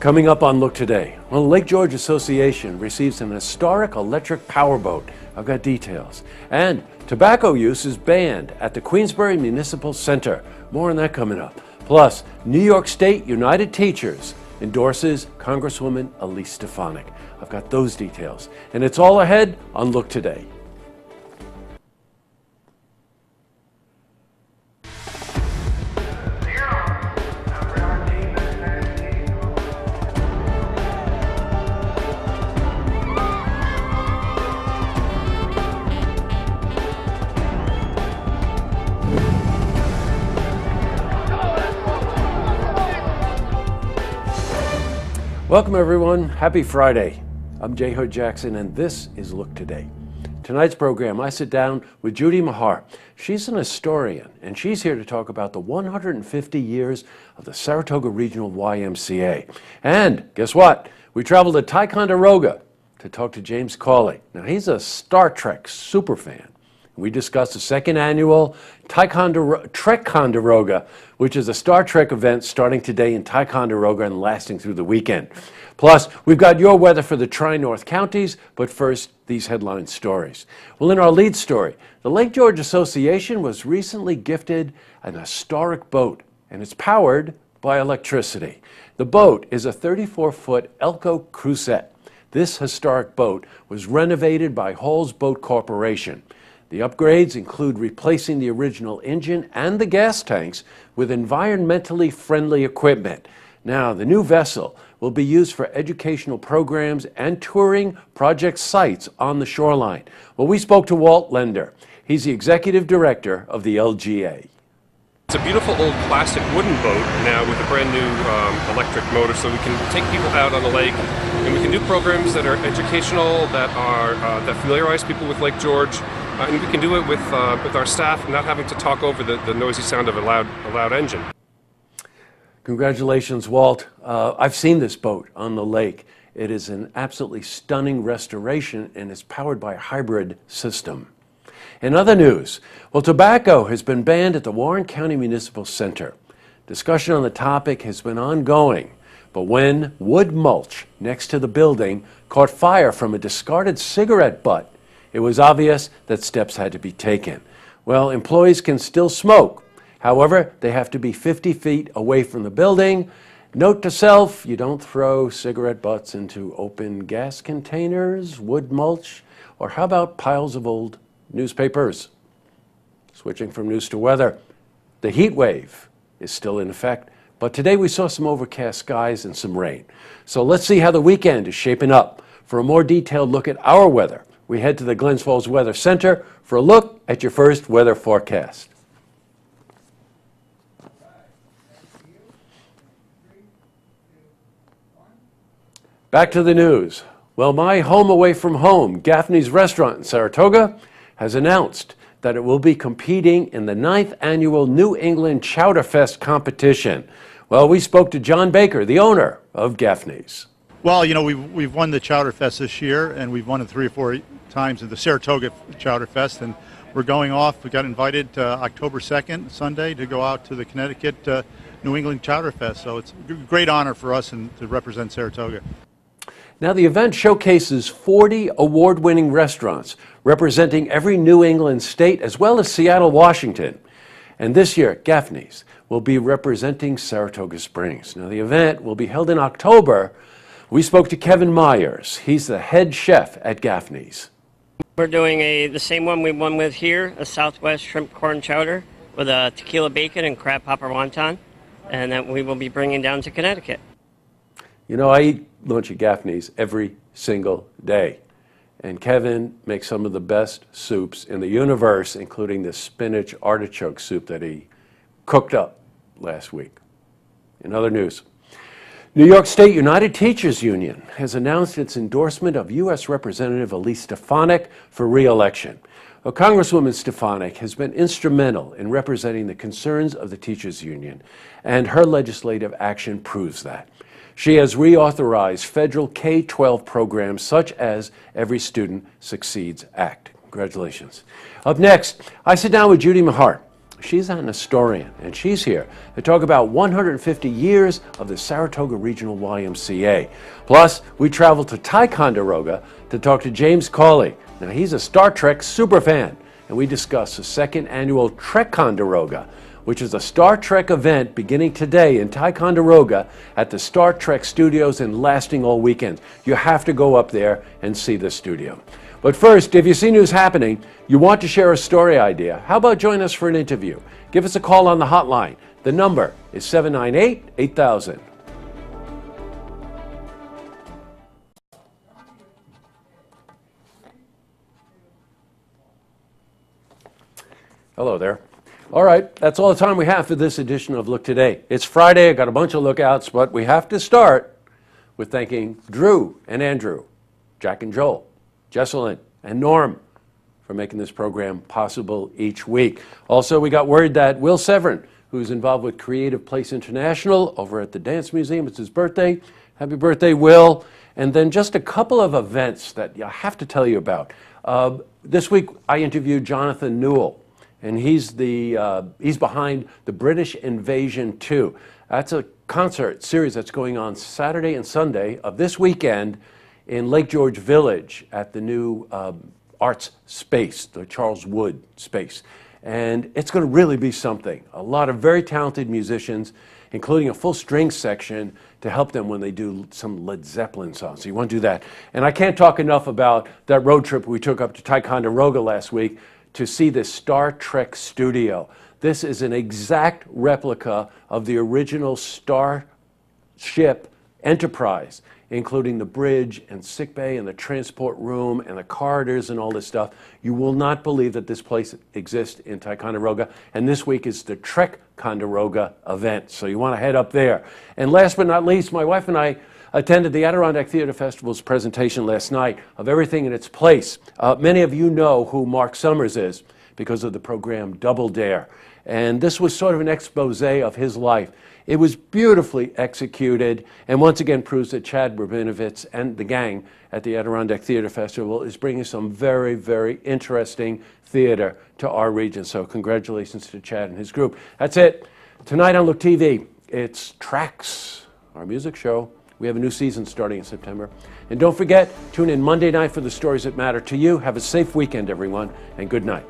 Coming up on Look Today, well, the Lake George Association receives an historic electric powerboat. I've got details. And tobacco use is banned at the Queensbury Municipal Center. More on that coming up. Plus, New York State United Teachers endorses Congresswoman Elise Stefanik. I've got those details. And it's all ahead on Look Today. Welcome everyone, happy Friday. I'm J. Hood Jackson and this is Look Today. Tonight's program, I sit down with Judy Mahar. She's an historian and she's here to talk about the 150 years of the Saratoga Regional YMCA. And guess what? We traveled to Ticonderoga to talk to James Cawley. Now he's a Star Trek superfan. We discussed the second annual Trek-Conderoga, which is a Star Trek event starting today in Ticonderoga and lasting through the weekend. Plus, we've got your weather for the Tri-North counties, but first, these headline stories. Well, in our lead story, the Lake George Association was recently gifted an historic boat, and it's powered by electricity. The boat is a 34-foot Elco Cruisette. This historic boat was renovated by Hall's Boat Corporation. The upgrades include replacing the original engine and the gas tanks with environmentally friendly equipment. Now, the new vessel will be used for educational programs and touring project sites on the shoreline. Well, we spoke to Walt Lender. He's the executive director of the LGA. It's a beautiful old plastic wooden boat now with a brand new electric motor, so we can take people out on the lake and we can do programs that are educational, that familiarize people with Lake George. And we can do it with our staff, not having to talk over the noisy sound of a loud engine. Congratulations, Walt. I've seen this boat on the lake. It is an absolutely stunning restoration and is powered by a hybrid system. In other news, well, tobacco has been banned at the Warren County Municipal Center. Discussion on the topic has been ongoing, but when wood mulch next to the building caught fire from a discarded cigarette butt, it was obvious that steps had to be taken. Well, employees can still smoke. However, they have to be 50 feet away from the building. Note to self, you don't throw cigarette butts into open gas containers, wood mulch, or how about piles of old newspapers? Switching from news to weather, the heat wave is still in effect, but today we saw some overcast skies and some rain. So let's see how the weekend is shaping up. For a more detailed look at our weather, we head to the Glens Falls Weather Center for a look at your first weather forecast. Back to the news. Well, my home away from home, Gaffney's Restaurant in Saratoga, has announced that it will be competing in the 9th annual New England Chowder Fest competition. Well, we spoke to John Baker, the owner of Gaffney's. Well, you know, we've won the Chowder Fest this year, and we've won it 3 or 4 times at the Saratoga Chowder Fest, and we're going off. We got invited October 2nd, Sunday, to go out to the Connecticut New England Chowder Fest. So it's a great honor for us and to represent Saratoga. Now, the event showcases 40 award-winning restaurants representing every New England state as well as Seattle, Washington. And this year, Gaffney's will be representing Saratoga Springs. Now, the event will be held in October. We spoke to Kevin Myers. He's the head chef at Gaffney's. We're doing the same one we won with here, a Southwest shrimp corn chowder with a tequila bacon and crab popper wonton, and that we will be bringing down to Connecticut. You know, I eat lunch at Gaffney's every single day, and Kevin makes some of the best soups in the universe, including the spinach artichoke soup that he cooked up last week. In other news, New York State United Teachers Union has announced its endorsement of U.S. Representative Elise Stefanik for re-election. Well, Congresswoman Stefanik has been instrumental in representing the concerns of the teachers union, and her legislative action proves that. She has reauthorized federal K-12 programs such as Every Student Succeeds Act. Congratulations. Up next, I sit down with Judy Mahar. She's an historian, and she's here to talk about 150 years of the Saratoga Regional YMCA. Plus, we travel to Ticonderoga to talk to James Cawley. Now, he's a Star Trek superfan, and we discuss the second annual Trekconderoga, which is a Star Trek event beginning today in Ticonderoga at the Star Trek studios and lasting all weekend. You have to go up there and see the studio. But first, if you see news happening, you want to share a story idea, how about join us for an interview? Give us a call on the hotline. The number is 798-8000. Hello there. All right, that's all the time we have for this edition of Look Today. It's Friday, I got a bunch of lookouts, but we have to start with thanking Drew and Andrew, Jack and Joel, Jesselyn and Norm for making this program possible each week. Also, we got word that Will Severin, who's involved with Creative Place International over at the Dance Museum, it's his birthday. Happy birthday, Will. And then just a couple of events that I have to tell you about. This week, I interviewed Jonathan Newell, and he's behind the British Invasion 2. That's a concert series that's going on Saturday and Sunday of this weekend in Lake George Village at the new arts space, the Charles Wood space. And it's going to really be something. A lot of very talented musicians, including a full string section to help them when they do some Led Zeppelin songs. So you want to do that. And I can't talk enough about that road trip we took up to Ticonderoga last week to see this Star Trek studio. This is an exact replica of the original Starship Enterprise, including the bridge and sickbay and the transport room and the corridors and all this stuff. You will not believe that this place exists in Ticonderoga. And this week is the Trekconderoga event. So you want to head up there. And last but not least, my wife and I attended the Adirondack Theater Festival's presentation last night of Everything in Its Place. Many of you know who Mark Summers is because of the program Double Dare. And this was sort of an expose of his life. It was beautifully executed, and once again proves that Chad Rabinovitz and the gang at the Adirondack Theater Festival is bringing some very, very interesting theater to our region. So congratulations to Chad and his group. That's it. Tonight on Look TV, it's Tracks, our music show. We have a new season starting in September. And don't forget, tune in Monday night for the stories that matter to you. Have a safe weekend, everyone, and good night.